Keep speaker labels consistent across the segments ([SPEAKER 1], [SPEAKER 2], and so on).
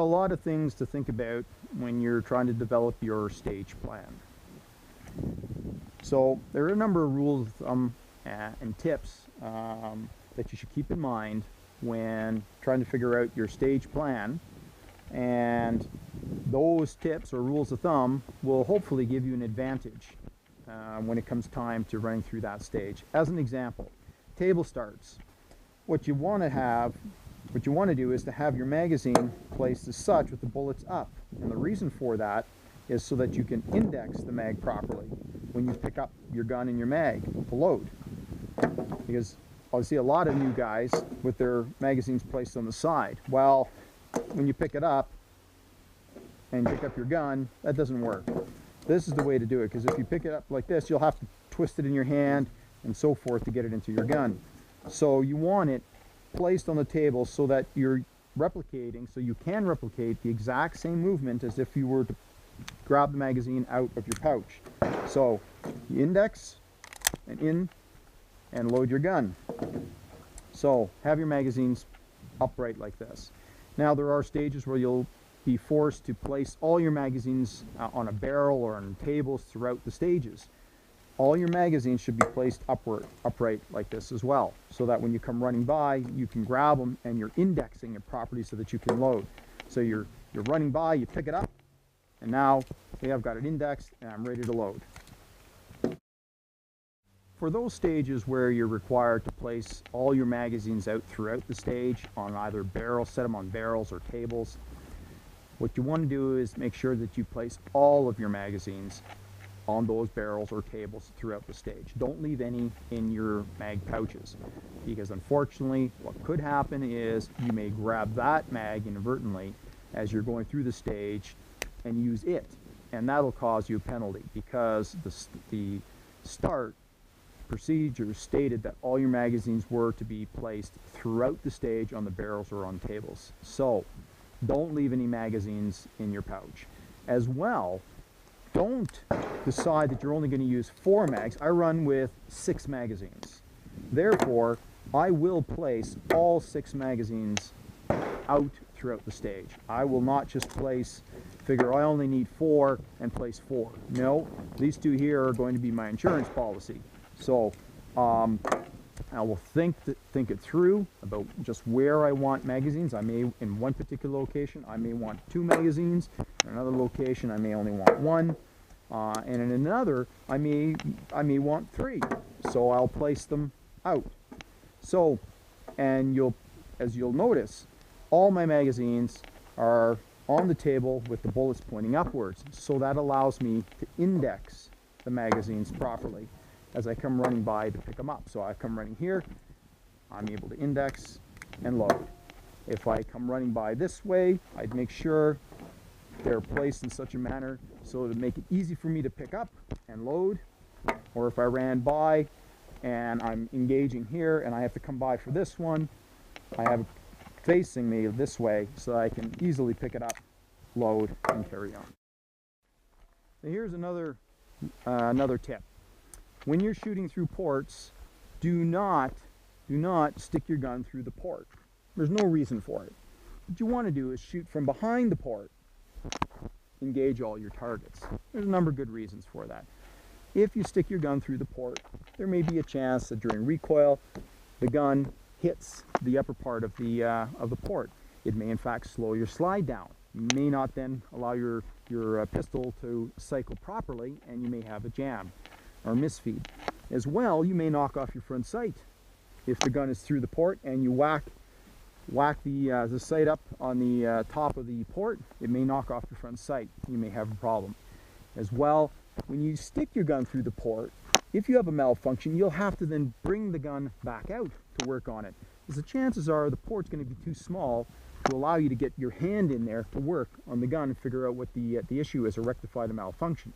[SPEAKER 1] lot of things to think about when you're trying to develop your stage plan. So there are a number of rules of thumb and tips that you should keep in mind when trying to figure out your stage plan, and those tips or rules of thumb will hopefully give you an advantage when it comes time to running through that stage. As an example, table starts. What you want to do is to have your magazine placed as such with the bullets up, and the reason for that is so that you can index the mag properly when you pick up your gun and your mag to load. Because I see a lot of new guys with their magazines placed on the side. Well, when you pick it up and pick up your gun, that doesn't work. This is the way to do it, because if you pick it up like this, you'll have to twist it in your hand and so forth to get it into your gun. So you want it placed on the table so that you're replicating, so you can replicate the exact same movement as if you were to grab the magazine out of your pouch. So you index and in and load your gun. So have your magazines upright like this. Now there are stages where you'll be forced to place all your magazines on a barrel or on tables throughout the stages. All your magazines should be placed upright like this as well, so that when you come running by, you can grab them and you're indexing it properly so that you can load. So you're running by, you pick it up, and now, okay, I've got it indexed and I'm ready to load. For those stages where you're required to place all your magazines out throughout the stage on either barrels, set them on barrels or tables, what you want to do is make sure that you place all of your magazines on those barrels or tables throughout the stage. Don't leave any in your mag pouches, because unfortunately what could happen is you may grab that mag inadvertently as you're going through the stage and use it, and that'll cause you a penalty, because the start procedure stated that all your magazines were to be placed throughout the stage on the barrels or on tables. So don't leave any magazines in your pouch. As well, don't decide that you're only going to use 4 mags. I run with 6 magazines. Therefore, I will place all 6 magazines out throughout the stage. I will not just figure I only need 4 and place 4. No, these 2 here are going to be my insurance policy. So I will think it through about just where I want magazines. I may, in one particular location, I may want 2 magazines. In another location, I may only want 1. And in another, I may want 3. So I'll place them out. So, and as you'll notice, all my magazines are on the table with the bullets pointing upwards. So that allows me to index the magazines properly as I come running by to pick them up. So I come running here, I'm able to index and load. If I come running by this way, I'd make sure they're placed in such a manner so to make it easy for me to pick up and load. Or if I ran by and I'm engaging here and I have to come by for this one, I have it facing me this way so I can easily pick it up, load, and carry on. Now here's another tip. When you're shooting through ports, do not stick your gun through the port. There's no reason for it. What you want to do is shoot from behind the port. Engage all your targets. There's a number of good reasons for that. If you stick your gun through the port, there may be a chance that during recoil, the gun hits the upper part of the port. It may in fact slow your slide down. You may not then allow your pistol to cycle properly, and you may have a jam or misfeed. As well, you may knock off your front sight if the gun is through the port and you whack the sight up on the top of the port. It may knock off your front sight. You may have a problem. As well, when you stick your gun through the port, if you have a malfunction, you'll have to then bring the gun back out to work on it, because the chances are the port's going to be too small to allow you to get your hand in there to work on the gun and figure out what the issue is or rectify the malfunction.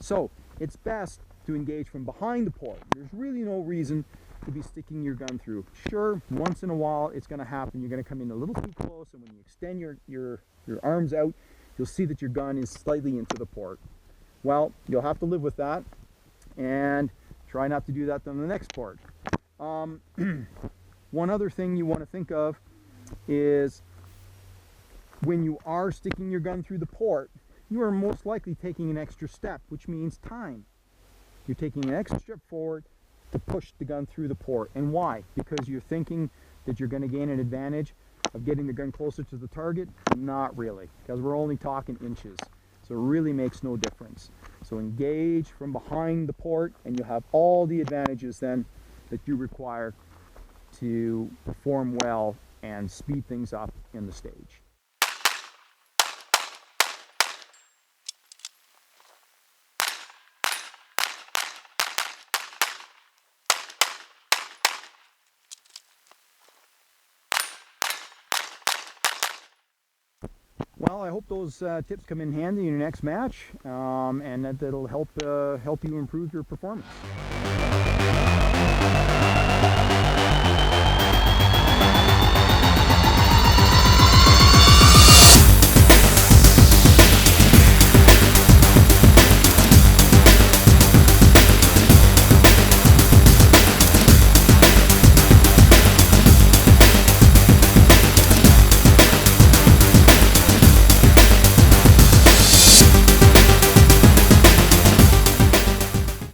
[SPEAKER 1] So it's best to engage from behind the port. There's really no reason to be sticking your gun through. Sure, once in a while it's going to happen. You're going to come in a little too close, and when you extend your arms out, you'll see that your gun is slightly into the port. Well, you'll have to live with that, and try not to do that on the next port. One other thing you want to think of is when you are sticking your gun through the port, you are most likely taking an extra step, which means time. You're taking an extra step forward to push the gun through the port. And why? Because you're thinking that you're going to gain an advantage of getting the gun closer to the target? Not really, because we're only talking inches. So it really makes no difference. So engage from behind the port and you'll have all the advantages then that you require to perform well and speed things up in the stage. Well, I hope those tips come in handy in your next match, and that it'll help you improve your performance.